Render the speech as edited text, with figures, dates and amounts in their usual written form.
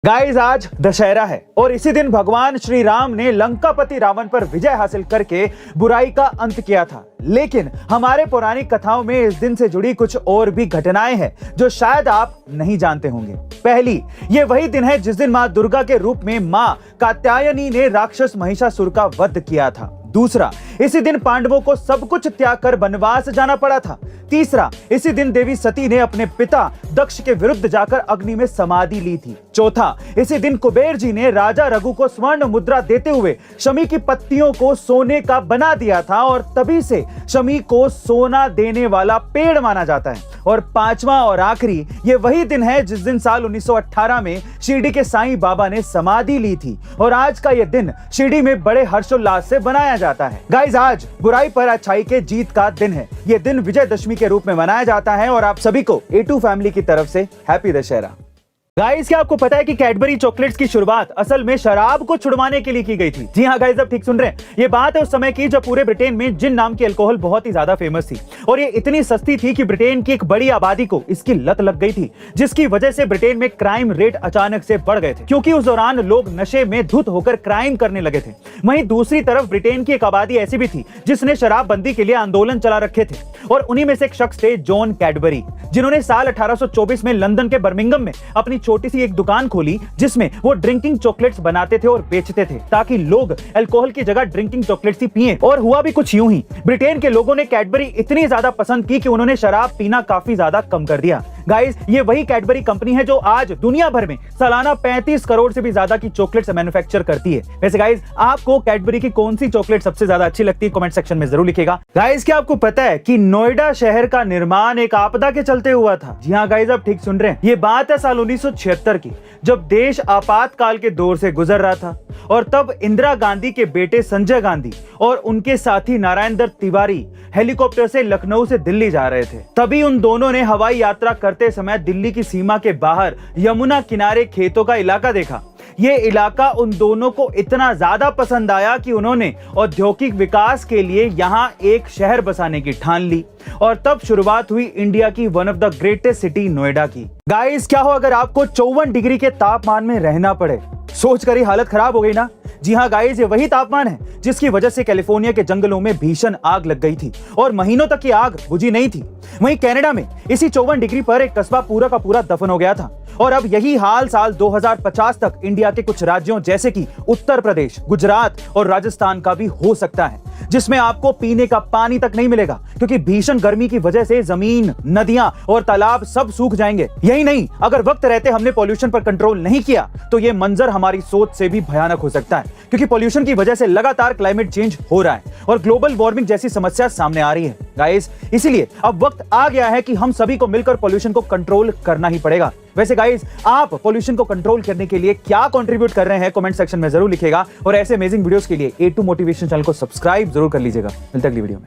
Guys आज दशहरा है और इसी दिन भगवान श्री राम ने लंकापति रावण पर विजय हासिल करके बुराई का अंत किया था। लेकिन हमारे पौराणिक कथाओं में इस दिन से जुड़ी कुछ और भी घटनाएं हैं जो शायद आप नहीं जानते होंगे। पहली, ये वही दिन है जिस दिन मां दुर्गा के रूप में मां कात्यायनी ने राक्षस महिषासुर का वध किया था। दूसरा, इसी दिन पांडवों को सब कुछ त्याग कर वनवास जाना पड़ा था। तीसरा, इसी दिन देवी सती ने अपने पिता दक्ष के विरुद्ध जाकर अग्नि में समाधि ली थी। चौथा, इसी दिन कुबेर जी ने राजा रघु को स्वर्ण मुद्रा देते हुए शमी की पत्तियों को सोने का बना दिया था और तभी से शमी को सोना देने वाला पेड़ माना जाता है। और पांचवा और आखिरी, ये वही दिन है जिस दिन साल 1918 में शिरडी के साईं बाबा ने समाधि ली थी और आज का ये दिन शिरडी में बड़े हर्षोल्लास से बनाया जाता है। गाइस आज बुराई पर अच्छाई के जीत का दिन है। ये दिन विजयदशमी के रूप में मनाया जाता है और आप सभी को A2 फैमिली की तरफ से हैप्पी दशहरा। गाइस क्या आपको पता है कि कैडबरी चॉकलेट्स की शुरुआत असल में शराब को छुड़वाने के लिए की गई थी? जी हाँ गाइस, आप ठीक सुन रहे हैं। ये बात है उस समय की जब पूरे ब्रिटेन में जिन नाम की अल्कोहल बहुत ही ज्यादा फेमस थी और ये इतनी सस्ती थी कि ब्रिटेन की एक बड़ी आबादी को इसकी लत लग गई थी, जिसकी वजह से ब्रिटेन में क्राइम रेट अचानक से बढ़ गए थे क्योंकि उस दौरान लोग नशे में धुत होकर क्राइम करने लगे थे। वहीं दूसरी तरफ ब्रिटेन की एक आबादी ऐसी भी थी जिसने शराबबंदी के लिए आंदोलन चला रखे थे और उन्हीं में से एक शख्स थे जॉन कैडबरी, जिन्होंने साल 1824 में लंदन के बर्मिंघम में अपनी छोटी सी एक दुकान खोली जिसमें वो ड्रिंकिंग चॉकलेट्स बनाते थे और बेचते थे ताकि लोग अल्कोहल की जगह ड्रिंकिंग चॉकलेट्स ही पिएं। और हुआ भी कुछ यूं ही, ब्रिटेन के लोगों ने कैडबरी इतनी ज्यादा पसंद की कि उन्होंने शराब पीना काफी ज्यादा कम कर दिया। गाइस ये वही कैडबरी कंपनी है जो आज दुनिया भर में सालाना 35 करोड़ से भी ज्यादा की चॉकलेट्स मैन्युफैक्चर करती है। वैसे गाइस आपको कैडबरी की कौन सी चॉकलेट सबसे ज्यादा अच्छी लगती है? कमेंट सेक्शन में जरूर लिखिएगा। गाइस क्या आपको पता है कि नोएडा शहर का निर्माण एक आपदा के चलते हुआ था? जी हाँ गाइस, आप ठीक सुन रहे हैं। ये बात है साल 1976 की, जब देश आपातकाल के दौर से गुजर रहा था और तब इंदिरा गांधी के बेटे संजय गांधी और उनके साथी नारायण दत्त तिवारी हेलीकॉप्टर से लखनऊ से दिल्ली जा रहे थे। तभी उन दोनों ने हवाई यात्रा करते समय दिल्ली की सीमा के बाहर यमुना किनारे खेतों का इलाका देखा। ये इलाका उन दोनों को इतना ज्यादा पसंद आया कि उन्होंने औद्योगिक विकास के लिए यहाँ एक शहर बसाने की ठान ली और तब शुरुआत हुई इंडिया की one of the greatest city Noida की। गाइस क्या हो अगर आपको 54 डिग्री के तापमान में रहना पड़े? सोचकर ही हालत खराब हो गई ना? जी हाँ गाइस, ये वही तापमान है जिसकी वजह से कैलिफोर्निया के जंगलों में भीषण आग लग गई थी और महीनों तक ये आग बुझी नहीं थी। वहीं कनाडा में इसी 54 डिग्री पर एक कस्बा पूरा का पूरा दफन हो गया था और अब यही हाल साल 2050 तक इंडिया के कुछ राज्यों जैसे कि उत्तर प्रदेश, गुजरात और राजस्थान का भी हो सकता है, जिसमें आपको पीने का पानी तक नहीं मिलेगा क्योंकि भीषण गर्मी की वजह से जमीन, नदियां और तालाब सब सूख जाएंगे। यही नहीं, अगर वक्त रहते हमने पॉल्यूशन पर कंट्रोल नहीं किया तो ये मंजर हमारी सोच से भी भयानक हो सकता है क्योंकि पॉल्यूशन की वजह से लगातार क्लाइमेट चेंज हो रहा है और ग्लोबल वार्मिंग जैसी समस्या सामने आ रही है। गाइस इसीलिए अब वक्त आ गया है कि हम सभी को मिलकर पॉल्यूशन को कंट्रोल करना ही पड़ेगा। वैसे गाइस आप पॉल्यूशन को कंट्रोल करने के लिए क्या कंट्रीब्यूट कर रहे हैं? कमेंट सेक्शन में जरूर लिखिएगा और ऐसे अमेजिंग वीडियोस के लिए A2 मोटिवेशन चैनल को सब्सक्राइब जरूर कर लीजिएगा। मिलते हैं अगली वीडियो में।